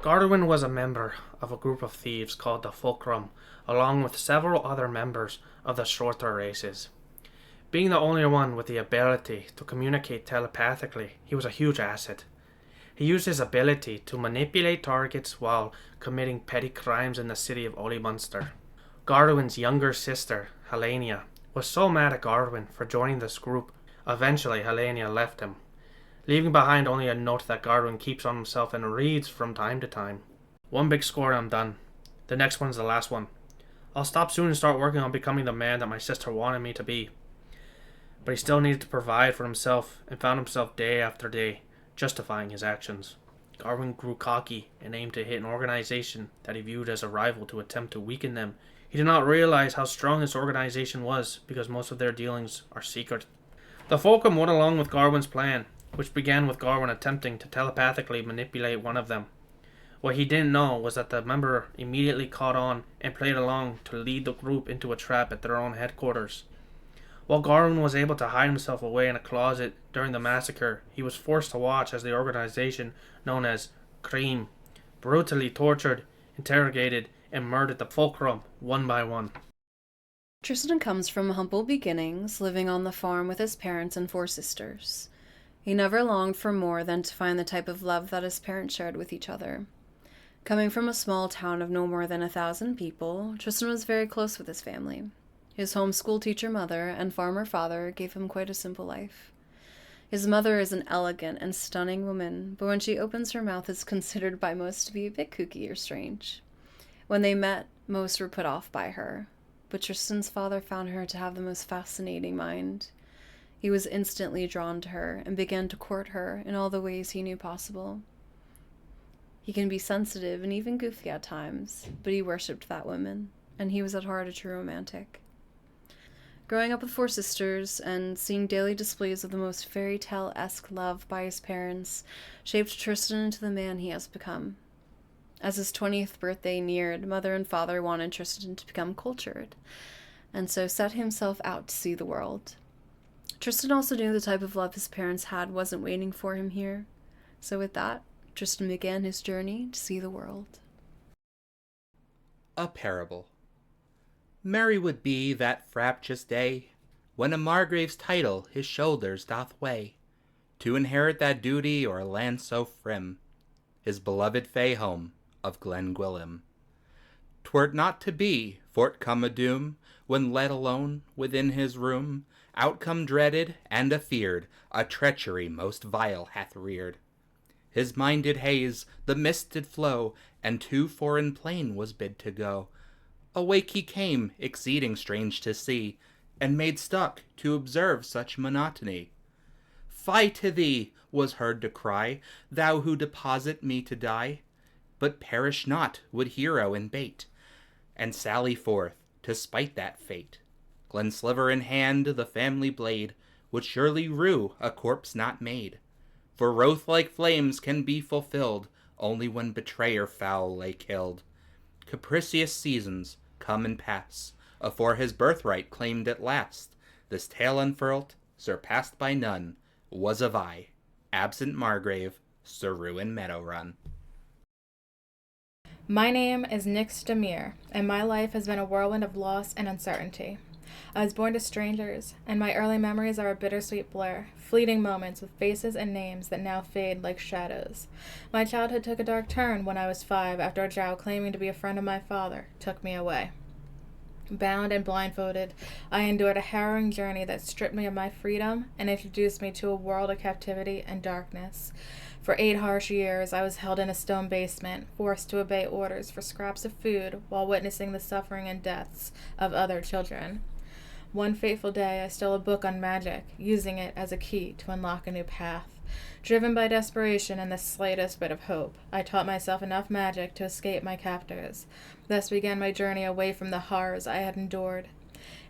Godwin was a member of a group of thieves called the Fulcrum, along with several other members of the shorter races. Being the only one with the ability to communicate telepathically, he was a huge asset. He used his ability to manipulate targets while committing petty crimes in the city of Munster. Garwin's younger sister, Helenia, was so mad at Garwin for joining this group. Eventually, Helenia left him, leaving behind only a note that Garwin keeps on himself and reads from time to time. One big score and I'm done. The next one's the last one. I'll stop soon and start working on becoming the man that my sister wanted me to be. But he still needed to provide for himself and found himself day after day justifying his actions. Garwin grew cocky and aimed to hit an organization that he viewed as a rival to attempt to weaken them. He did not realize how strong this organization was because most of their dealings are secret. The Fulcrum went along with Garwin's plan, which began with Garwin attempting to telepathically manipulate one of them. What he didn't know was that the member immediately caught on and played along to lead the group into a trap at their own headquarters. While Garwin was able to hide himself away in a closet during the massacre, he was forced to watch as the organization known as Cream brutally tortured, interrogated, and murdered the Fulcrum one by one. Tristan comes from humble beginnings, living on the farm with his parents and 4 sisters. He never longed for more than to find the type of love that his parents shared with each other. Coming from a small town of no more than 1,000 people, Tristan was very close with his family. His homeschool teacher mother and farmer father gave him quite a simple life. His mother is an elegant and stunning woman, but when she opens her mouth is considered by most to be a bit kooky or strange. When they met, most were put off by her, but Tristan's father found her to have the most fascinating mind. He was instantly drawn to her and began to court her in all the ways he knew possible. He can be sensitive and even goofy at times, but he worshipped that woman, and he was at heart a true romantic. Growing up with 4 sisters and seeing daily displays of the most fairy tale-esque love by his parents shaped Tristan into the man he has become. As his 20th birthday neared, mother and father wanted Tristan to become cultured, and so set himself out to see the world. Tristan also knew the type of love his parents had wasn't waiting for him here, so with that, Tristan began his journey to see the world. A Parable. Merry would be that fraptious day, when a Margrave's title his shoulders doth weigh, to inherit that duty o'er land so frim, his beloved fay home of Glen-Gwilym. 'Twere not to be, for't come a doom, when let alone within his room, outcome dreaded and afeared, a treachery most vile hath reared. His mind did haze, the mist did flow, and to foreign plain was bid to go. Awake he came, exceeding strange to see, and made stuck to observe such monotony. Fie to thee, was heard to cry, thou who deposit me to die. But perish not, would hero in bait, and sally forth to spite that fate. Glensliver in hand, the family blade would surely rue a corpse not made. For wrath like flames can be fulfilled only when betrayer foul lay killed. Capricious seasons come and pass, afore his birthright claimed at last. This tale unfurled, surpassed by none, was of I, absent Margrave, Sir Ruin Meadowrun. My name is Nyx Demir, and my life has been a whirlwind of loss and uncertainty. I was born to strangers, and my early memories are a bittersweet blur, fleeting moments with faces and names that now fade like shadows. My childhood took a dark turn when I was 5 after a drow claiming to be a friend of my father took me away. Bound and blindfolded, I endured a harrowing journey that stripped me of my freedom and introduced me to a world of captivity and darkness. For 8 harsh years, I was held in a stone basement, forced to obey orders for scraps of food while witnessing the suffering and deaths of other children. One fateful day, I stole a book on magic, using it as a key to unlock a new path. Driven by desperation and the slightest bit of hope, I taught myself enough magic to escape my captors. Thus began my journey away from the horrors I had endured.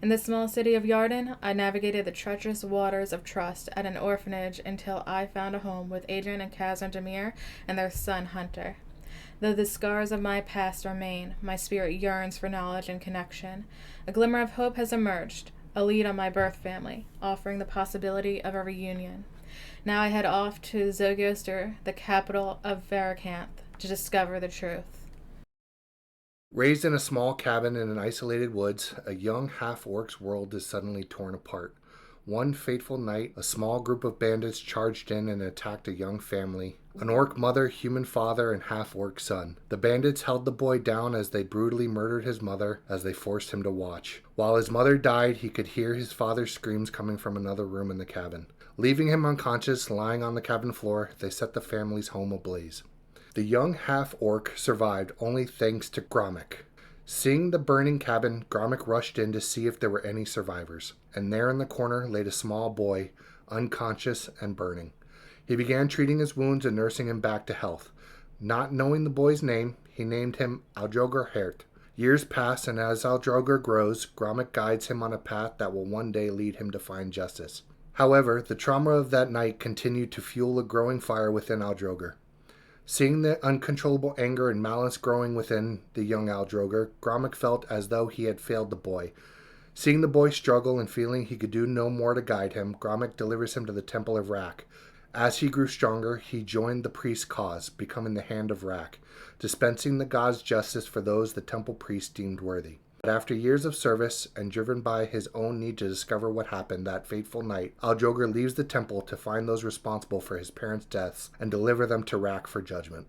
In the small city of Yarden, I navigated the treacherous waters of trust at an orphanage until I found a home with Adrian and Kazan Demir and their son Hunter. Though the scars of my past remain, my spirit yearns for knowledge and connection. A glimmer of hope has emerged, a lead on my birth family, offering the possibility of a reunion. Now I head off to Zogioster, the capital of Varakanth, to discover the truth. Raised in a small cabin in an isolated woods, a young half-orc's world is suddenly torn apart. One fateful night, a small group of bandits charged in and attacked a young family. An orc mother, human father, and half-orc son. The bandits held the boy down as they brutally murdered his mother as they forced him to watch. While his mother died, he could hear his father's screams coming from another room in the cabin. Leaving him unconscious, lying on the cabin floor, they set the family's home ablaze. The young half-orc survived only thanks to Gromik. Seeing the burning cabin, Gromik rushed in to see if there were any survivors, and there in the corner laid a small boy, unconscious and burning. He began treating his wounds and nursing him back to health. Not knowing the boy's name, he named him Aldrogar Hert. Years pass, and as Aldrogar grows, Gromik guides him on a path that will one day lead him to find justice. However, the trauma of that night continued to fuel a growing fire within Aldrogar. Seeing the uncontrollable anger and malice growing within the young Aldrogar, Gromik felt as though he had failed the boy. Seeing the boy struggle and feeling he could do no more to guide him, Gromik delivers him to the Temple of Rak. As he grew stronger, he joined the priest's cause, becoming the Hand of Rak, dispensing the god's justice for those the temple priest deemed worthy. But after years of service, and driven by his own need to discover what happened that fateful night, Aldrogar leaves the temple to find those responsible for his parents' deaths and deliver them to Rak for judgment.